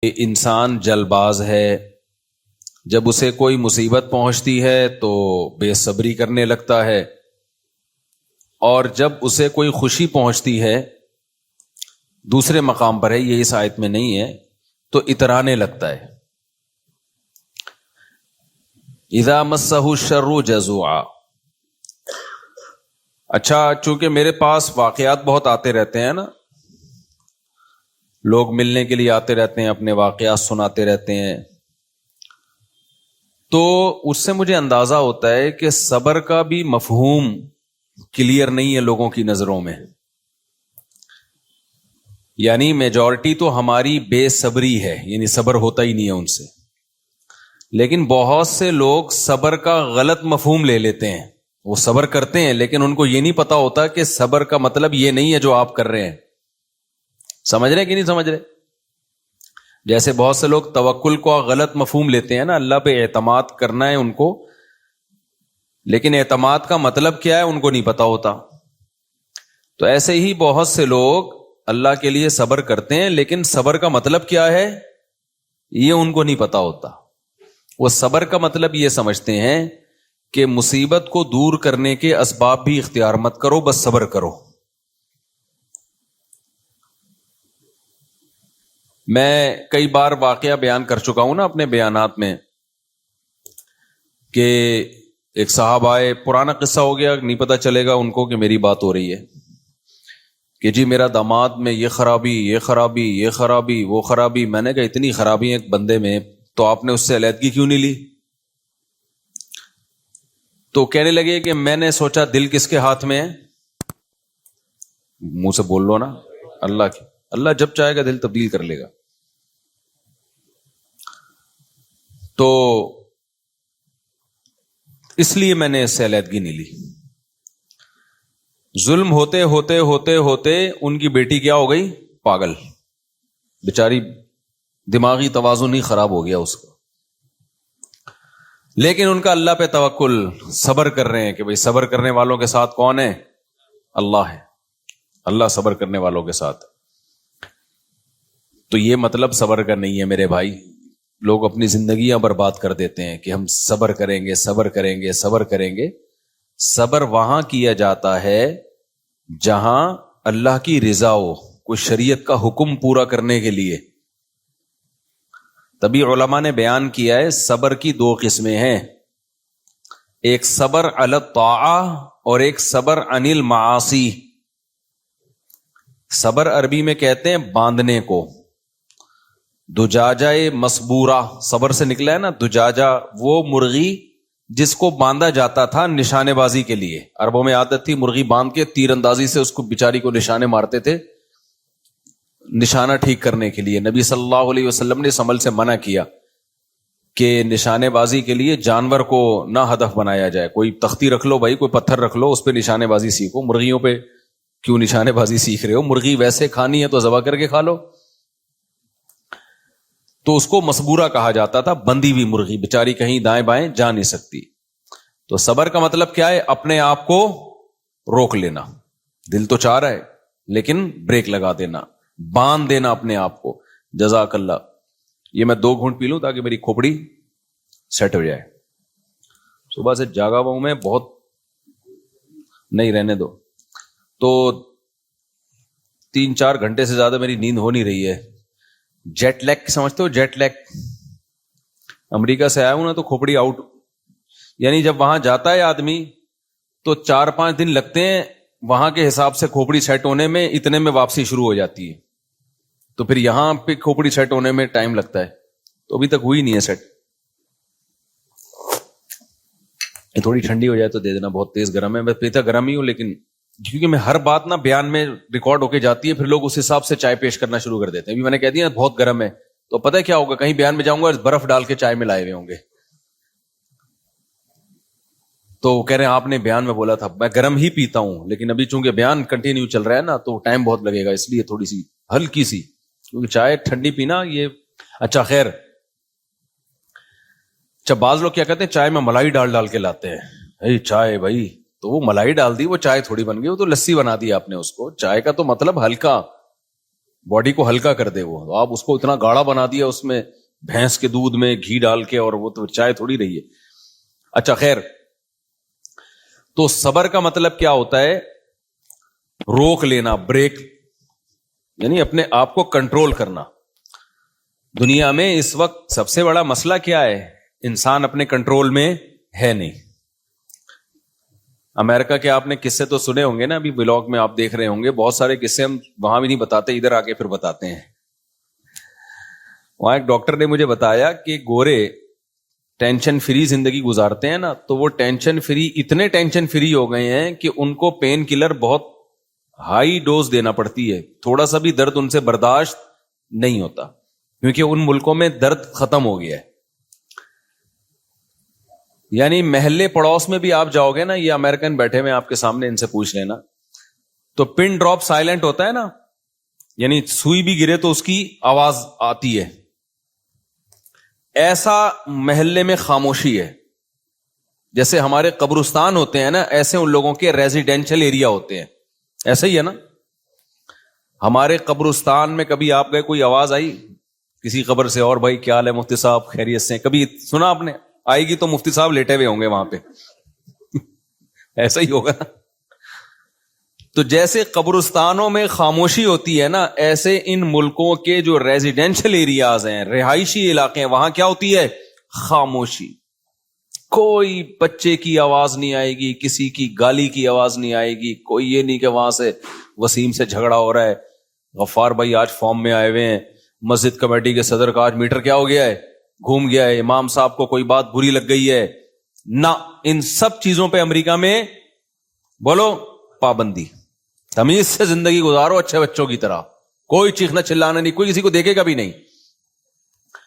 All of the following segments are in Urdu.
انسان جلد باز ہے، جب اسے کوئی مصیبت پہنچتی ہے تو بے صبری کرنے لگتا ہے، اور جب اسے کوئی خوشی پہنچتی ہے، دوسرے مقام پر ہے، یہ اس آیت میں نہیں ہے، تو اترانے لگتا ہے۔ اذا مسہ الشر جزوعا۔ اچھا، چونکہ میرے پاس واقعات بہت آتے رہتے ہیں نا، لوگ ملنے کے لیے آتے رہتے ہیں، اپنے واقعات سناتے رہتے ہیں، تو اس سے مجھے اندازہ ہوتا ہے کہ صبر کا بھی مفہوم کلیئر نہیں ہے لوگوں کی نظروں میں۔ یعنی میجورٹی تو ہماری بے صبری ہے، یعنی صبر ہوتا ہی نہیں ہے ان سے، لیکن بہت سے لوگ صبر کا غلط مفہوم لے لیتے ہیں۔ وہ صبر کرتے ہیں لیکن ان کو یہ نہیں پتا ہوتا کہ صبر کا مطلب یہ نہیں ہے جو آپ کر رہے ہیں۔ سمجھ رہے کہ نہیں سمجھ رہے؟ جیسے بہت سے لوگ توکل کو غلط مفہوم لیتے ہیں نا، اللہ پہ اعتماد کرنا ہے ان کو، لیکن اعتماد کا مطلب کیا ہے ان کو نہیں پتا ہوتا۔ تو ایسے ہی بہت سے لوگ اللہ کے لیے صبر کرتے ہیں، لیکن صبر کا مطلب کیا ہے یہ ان کو نہیں پتا ہوتا۔ وہ صبر کا مطلب یہ سمجھتے ہیں کہ مصیبت کو دور کرنے کے اسباب بھی اختیار مت کرو، بس صبر کرو۔ میں کئی بار واقعہ بیان کر چکا ہوں نا اپنے بیانات میں، کہ ایک صاحب آئے، پرانا قصہ ہو گیا، نہیں پتا چلے گا ان کو کہ میری بات ہو رہی ہے، کہ جی میرا داماد میں یہ خرابی، یہ خرابی، یہ خرابی، وہ خرابی۔ میں نے کہا اتنی خرابی ایک بندے میں، تو آپ نے اس سے علیحدگی کیوں نہیں لی؟ تو کہنے لگے کہ میں نے سوچا دل کس کے ہاتھ میں ہے؟ منہ سے بول لو نا، اللہ کی۔ اللہ جب چاہے گا دل تبدیل کر لے گا۔ تو اس لیے میں نے اس سے علیحدگی نہیں لی۔ ظلم ہوتے ہوتے ہوتے ہوتے ان کی بیٹی کیا ہو گئی؟ پاگل، بیچاری دماغی توازن ہی خراب ہو گیا اس کا، لیکن ان کا اللہ پہ توکل، صبر کر رہے ہیں کہ بھئی صبر کرنے والوں کے ساتھ کون ہے؟ اللہ ہے، اللہ صبر کرنے والوں کے ساتھ۔ تو یہ مطلب صبر کا نہیں ہے میرے بھائی۔ لوگ اپنی زندگیاں برباد کر دیتے ہیں کہ ہم صبر کریں گے، صبر کریں گے، صبر کریں گے۔ صبر وہاں کیا جاتا ہے جہاں اللہ کی رضا ہو، کوئی شریعت کا حکم پورا کرنے کے لیے۔ تبھی علماء نے بیان کیا ہے صبر کی دو قسمیں ہیں، ایک صبر علی الطاعہ اور ایک صبر عن المعاصی۔ صبر عربی میں کہتے ہیں باندھنے کو، دجاجہ مسبورہ صبر سے نکلا ہے نا۔ دجاجہ وہ مرغی جس کو باندھا جاتا تھا نشانے بازی کے لیے، عربوں میں عادت تھی مرغی باندھ کے تیر اندازی سے اس کو بیچاری کو نشانے مارتے تھے، نشانہ ٹھیک کرنے کے لیے۔ نبی صلی اللہ علیہ وسلم نے اس عمل سے منع کیا کہ نشانے بازی کے لیے جانور کو نہ ہدف بنایا جائے۔ کوئی تختی رکھ لو بھائی، کوئی پتھر رکھ لو، اس پہ نشانے بازی سیکھو۔ مرغیوں پہ کیوں نشانے بازی سیکھ رہے ہو؟ مرغی ویسے کھانی ہے تو ذبح کر کے کھا لو۔ تو اس کو مسبورہ کہا جاتا تھا، بندی ہوئی مرغی، بیچاری کہیں دائیں بائیں جا نہیں سکتی۔ تو صبر کا مطلب کیا ہے؟ اپنے آپ کو روک لینا، دل تو چاہ رہا ہے لیکن بریک لگا دینا، باندھ دینا اپنے آپ کو۔ جزاک اللہ۔ یہ میں 2 گھونٹ پی لوں تاکہ میری کھوپڑی سیٹ ہو جائے۔ صبح سے جاگا ہوا ہوں میں بہت، نہیں رہنے دو۔ تو 3-4 گھنٹے سے زیادہ میری نیند ہو نہیں رہی ہے۔ جیٹ لیگ سمجھتے ہو؟ جیٹ لیگ، امریکہ سے آیا ہوں نا تو کھوپڑی آؤٹ، یعنی جب وہاں جاتا ہے آدمی تو 4-5 دن لگتے ہیں وہاں کے حساب سے کھوپڑی سیٹ ہونے میں، اتنے میں واپسی شروع ہو جاتی ہے۔ تو پھر یہاں پہ کھوپڑی سیٹ ہونے میں ٹائم لگتا ہے، تو ابھی تک ہوئی نہیں ہے سیٹ۔ یہ تھوڑی ٹھنڈی ہو جائے تو دے دینا، بہت تیز گرم ہے۔ میں پیتا گرم ہی ہوں، لیکن کیونکہ میں ہر بات نا بیان میں ریکارڈ ہو کے جاتی ہے، پھر لوگ اس حساب سے چائے پیش کرنا شروع کر دیتے ہیں۔ ابھی میں نے کہہ دیا بہت گرم ہے، تو پتہ ہے کیا ہوگا؟ کہیں بیان میں جاؤں گا برف ڈال کے چائے میں لائے ہوئے ہوں گے، تو وہ کہہ رہے ہیں آپ نے بیان میں بولا تھا۔ میں گرم ہی پیتا ہوں، لیکن ابھی چونکہ بیان کنٹینیو چل رہا ہے نا تو ٹائم بہت لگے گا، اس لیے تھوڑی سی ہلکی سی، کیونکہ چائے ٹھنڈی پینا یہ اچھا خیر۔ اچھا، بعض لوگ کیا کہتے ہیں چائے میں ملائی ڈال کے لاتے ہیں۔ چائے بھائی، تو وہ ملائی ڈال دی، وہ چائے تھوڑی بن گئی، وہ تو لسی بنا دی آپ نے اس کو۔ چائے کا تو مطلب ہلکا، باڈی کو ہلکا کر دے. وہ آپ اس کو اتنا گاڑا بنا دیا اس میں بھینس کے دودھ میں گھی ڈال کے, اور وہ تو چائے تھوڑی رہی ہے. اچھا خیر, تو صبر کا مطلب کیا ہوتا ہے؟ روک لینا, بریک, یعنی اپنے آپ کو کنٹرول کرنا. دنیا میں اس وقت سب سے بڑا مسئلہ کیا ہے؟ انسان اپنے کنٹرول میں ہے نہیں. امریکہ کے آپ نے قصے تو سنے ہوں گے نا, ابھی ولاگ میں آپ دیکھ رہے ہوں گے, بہت سارے قصے ہم وہاں بھی نہیں بتاتے, ادھر آ کے پھر بتاتے ہیں. وہاں ایک ڈاکٹر نے مجھے بتایا کہ گورے ٹینشن فری زندگی گزارتے ہیں نا, تو وہ ٹینشن فری, اتنے ٹینشن فری ہو گئے ہیں کہ ان کو پین کلر بہت ہائی ڈوز دینا پڑتی ہے, تھوڑا سا بھی درد ان سے برداشت نہیں ہوتا, کیونکہ ان ملکوں میں درد ختم ہو گیا ہے. یعنی محلے پڑوس میں بھی آپ جاؤ گے نا, یہ امریکن بیٹھے ہوئے آپ کے سامنے, ان سے پوچھ لینا, تو پن ڈراپ سائلنٹ ہوتا ہے نا, یعنی سوئی بھی گرے تو اس کی آواز آتی ہے. ایسا محلے میں خاموشی ہے. جیسے ہمارے قبرستان ہوتے ہیں نا, ایسے ان لوگوں کے ریزیڈینشل ایریا ہوتے ہیں. ایسا ہی ہے نا, ہمارے قبرستان میں کبھی آپ گئے, کوئی آواز آئی کسی قبر سے, اور بھائی کیا حال ہے مفتی صاحب, خیریت سے, کبھی سنا آپ نے؟ آئے گی تو مفتی صاحب لیٹے ہوئے ہوں گے وہاں پہ. ایسا ہی ہوگا نا. تو جیسے قبرستانوں میں خاموشی ہوتی ہے نا, ایسے ان ملکوں کے جو ریزیڈینشل ایریاز ہیں, رہائشی علاقے ہیں, وہاں کیا ہوتی ہے؟ خاموشی. کوئی بچے کی آواز نہیں آئے گی, کسی کی گالی کی آواز نہیں آئے گی, کوئی یہ نہیں کہ وہاں سے وسیم سے جھگڑا ہو رہا ہے, غفار بھائی آج فارم میں آئے ہوئے ہیں, مسجد کمیٹی کے صدر کا آج میٹر کیا ہو گیا ہے, گھوم گیا ہے, امام صاحب کو کوئی بات بری لگ گئی ہے. نہ, ان سب چیزوں پہ امریکہ میں بولو پابندی. تمیز سے زندگی گزارو اچھے بچوں کی طرح, کوئی چیخنا چلانا نہیں, کوئی کسی کو دیکھے گا بھی نہیں.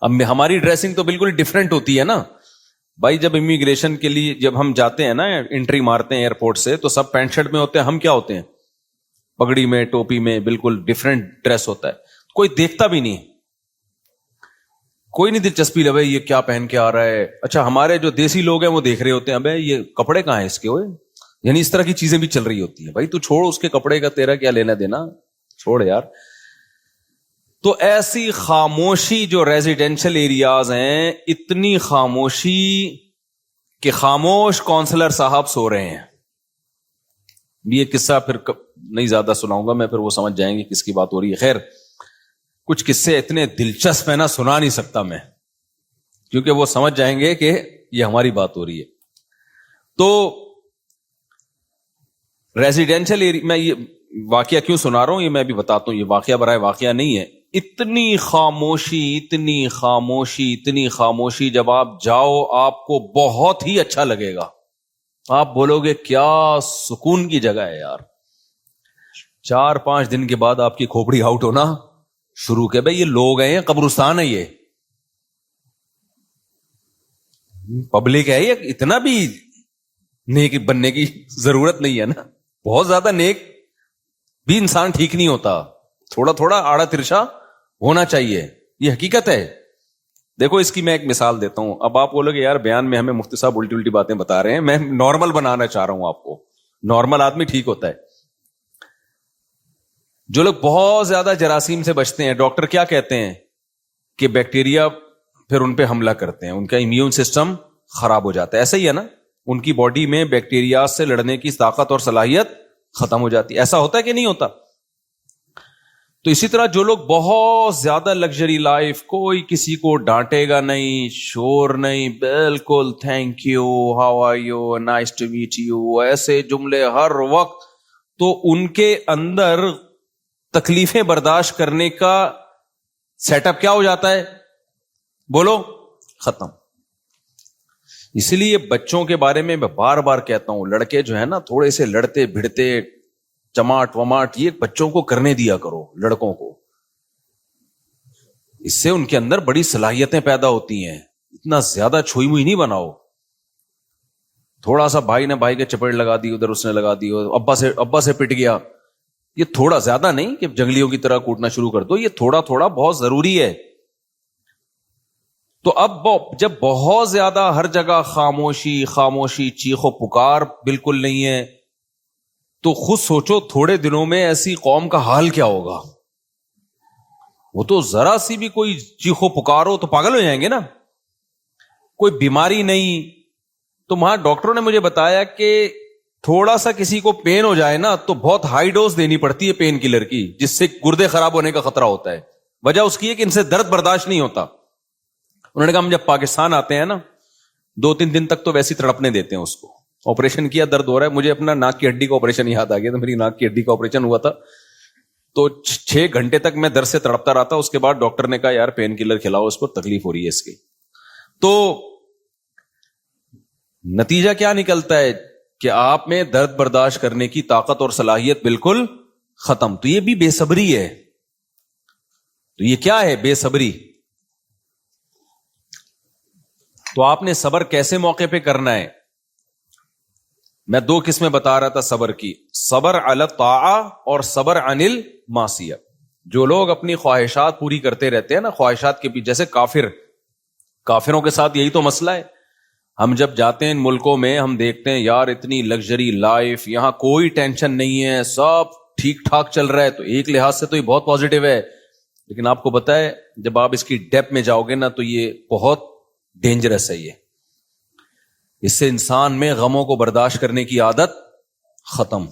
اب ہماری ڈریسنگ تو بالکل ڈیفرنٹ ہوتی ہے نا بھائی. جب امیگریشن کے لیے جب ہم جاتے ہیں نا, انٹری مارتے ہیں ایئرپورٹ سے, تو سب پینٹ شرٹ میں ہوتے ہیں, ہم کیا ہوتے ہیں؟ پگڑی میں, ٹوپی میں, بالکل ڈیفرنٹ ڈریس ہوتا ہے. کوئی دیکھتا بھی نہیں, کوئی نہیں دلچسپی لے بھائی یہ کیا پہن کے آ رہا ہے. اچھا ہمارے جو دیسی لوگ ہیں وہ دیکھ رہے ہوتے ہیں, ابے یہ کپڑے کہاں ہیں اس کے, ہوئے, یعنی اس طرح کی چیزیں بھی چل رہی ہوتی ہیں. بھائی تو چھوڑ اس کے کپڑے کا, تیرا کیا لینا دینا, چھوڑ یار. تو ایسی خاموشی جو ریزیڈینشل ایریاز ہیں, اتنی خاموشی کہ خاموش کونسلر صاحب سو رہے ہیں. یہ قصہ پھر نہیں زیادہ سناؤں گا میں, پھر وہ سمجھ جائیں گے کس کی بات ہو رہی ہے. خیر, کچھ قصے اتنے دلچسپ ہیں نا, سنا نہیں سکتا میں, کیونکہ وہ سمجھ جائیں گے کہ یہ ہماری بات ہو رہی ہے. تو ریزیڈینشل ایریا, میں یہ واقعہ کیوں سنا رہا ہوں یہ میں بھی بتاتا ہوں, یہ واقعہ برائے واقعہ نہیں ہے. اتنی خاموشی, اتنی خاموشی, اتنی خاموشی, جب آپ جاؤ آپ کو بہت ہی اچھا لگے گا. آپ بولو گے کیا سکون کی جگہ ہے یار. 4-5 دن کے بعد آپ کی کھوپڑی آؤٹ ہونا شروع کہ بھائی یہ لوگ ہیں, قبرستان ہے, یہ پبلک ہے, یہ اتنا بھی نیک بننے کی ضرورت نہیں ہے نا. بہت زیادہ نیک بھی انسان ٹھیک نہیں ہوتا, تھوڑا تھوڑا آڑا ترچا ہونا چاہیے, یہ حقیقت ہے. دیکھو اس کی میں ایک مثال دیتا ہوں. اب آپ بولو گے یار بیان میں ہمیں مفتی صاحب الٹی الٹی باتیں بتا رہے ہیں, میں نارمل بنانا چاہ رہا ہوں آپ کو. نارمل آدمی ٹھیک ہوتا ہے. جو لوگ بہت زیادہ جراثیم سے بچتے ہیں, ڈاکٹر کیا کہتے ہیں کہ بیکٹیریا پھر ان پہ حملہ کرتے ہیں, ان کا امیون سسٹم خراب ہو جاتا ہے. ایسا ہی ہے نا, ان کی باڈی میں بیکٹیریا سے لڑنے کی طاقت اور صلاحیت ختم ہو جاتی ہے. ایسا ہوتا ہے کہ نہیں ہوتا؟ تو اسی طرح جو لوگ بہت زیادہ لگژری لائف, کوئی کسی کو ڈانٹے گا نہیں, شور نہیں, بالکل thank you, how are you, nice to meet you, ایسے جملے ہر وقت, تو ان کے اندر تکلیفیں برداشت کرنے کا سیٹ اپ کیا ہو جاتا ہے؟ بولو, ختم. اسی لیے بچوں کے بارے میں بار بار کہتا ہوں, لڑکے جو ہے نا تھوڑے سے لڑتے بھڑتے, چماٹ وماٹ, یہ بچوں کو کرنے دیا کرو, لڑکوں کو. اس سے ان کے اندر بڑی صلاحیتیں پیدا ہوتی ہیں. اتنا زیادہ چھوئی موئی نہیں بناؤ. تھوڑا سا بھائی نے بھائی کے چپیٹ لگا دی, ادھر اس نے لگا دی, ابا سے پٹ گیا, یہ تھوڑا زیادہ نہیں کہ جنگلیوں کی طرح کوٹنا شروع کر دو, یہ تھوڑا تھوڑا بہت ضروری ہے. تو اب جب بہت زیادہ ہر جگہ خاموشی خاموشی, چیخ و پکار بالکل نہیں ہے, تو خود سوچو تھوڑے دنوں میں ایسی قوم کا حال کیا ہوگا. وہ تو ذرا سی بھی کوئی چیخو پکارو تو پاگل ہو جائیں گے نا. کوئی بیماری نہیں. تو وہاں ڈاکٹروں نے مجھے بتایا کہ تھوڑا سا کسی کو پین ہو جائے نا تو بہت ہائی ڈوز دینی پڑتی ہے پین کلر کی, جس سے گردے خراب ہونے کا خطرہ ہوتا ہے. وجہ اس کی ہے کہ ان سے درد برداشت نہیں ہوتا. انہوں نے کہا ہم جب پاکستان آتے ہیں نا 2-3 دن تک تو ویسی تڑپنے دیتے ہیں اس کو. آپریشن کیا, درد ہو رہا ہے. مجھے اپنا ناک کی ہڈی کا آپریشن یاد آ گیا. تو میری ناک کی ہڈی کا آپریشن ہوا تھا تو 6 گھنٹے تک میں درد سے تڑپتا رہا تھا. اس کے بعد ڈاکٹر نے کہا یار پین کلر کھلاؤ, اس کو تکلیف ہو رہی ہے اس کی. تو نتیجہ کیا نکلتا ہے کہ آپ میں درد برداشت کرنے کی طاقت اور صلاحیت بالکل ختم. تو یہ بھی بے صبری ہے. تو یہ کیا ہے بے صبری؟ تو آپ نے صبر کیسے موقع پہ کرنا ہے؟ میں 2 قسمیں بتا رہا تھا صبر کی, صبر علی الطاعہ اور صبر عن المعصیہ. جو لوگ اپنی خواہشات پوری کرتے رہتے ہیں نا, خواہشات کے پیچھے, جیسے کافروں کے ساتھ یہی تو مسئلہ ہے. ہم جب جاتے ہیں ان ملکوں میں ہم دیکھتے ہیں یار اتنی لگژری لائف, یہاں کوئی ٹینشن نہیں ہے, سب ٹھیک ٹھاک چل رہا ہے. تو ایک لحاظ سے تو یہ بہت پازیٹو ہے, لیکن آپ کو پتا ہے جب آپ اس کی ڈیپ میں جاؤ گے نا تو یہ بہت ڈینجرس ہے. یہ اس سے انسان میں غموں کو برداشت کرنے کی عادت ختم.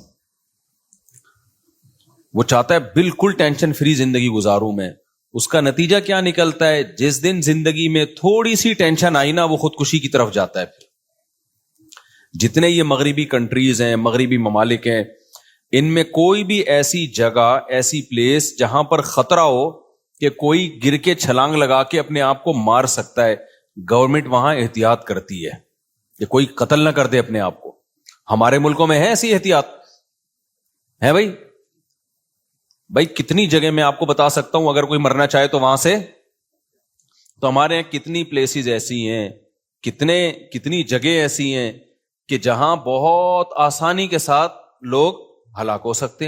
وہ چاہتا ہے بالکل ٹینشن فری زندگی گزاروں میں. اس کا نتیجہ کیا نکلتا ہے؟ جس دن زندگی میں تھوڑی سی ٹینشن آئی نا وہ خودکشی کی طرف جاتا ہے. پھر جتنے یہ مغربی کنٹریز ہیں, مغربی ممالک ہیں, ان میں کوئی بھی ایسی جگہ, ایسی پلیس جہاں پر خطرہ ہو کہ کوئی گر کے چھلانگ لگا کے اپنے آپ کو مار سکتا ہے, گورنمنٹ وہاں احتیاط کرتی ہے کہ کوئی قتل نہ کر دے اپنے آپ کو. ہمارے ملکوں میں ہے ایسی احتیاط؟ ہے بھائی کتنی جگہ میں آپ کو بتا سکتا ہوں, اگر کوئی مرنا چاہے تو وہاں سے. تو ہمارے یہاں کتنی پلیسز ایسی ہیں, کتنی جگہ ایسی ہیں کہ جہاں بہت آسانی کے ساتھ لوگ ہلاک ہو سکتے ہیں.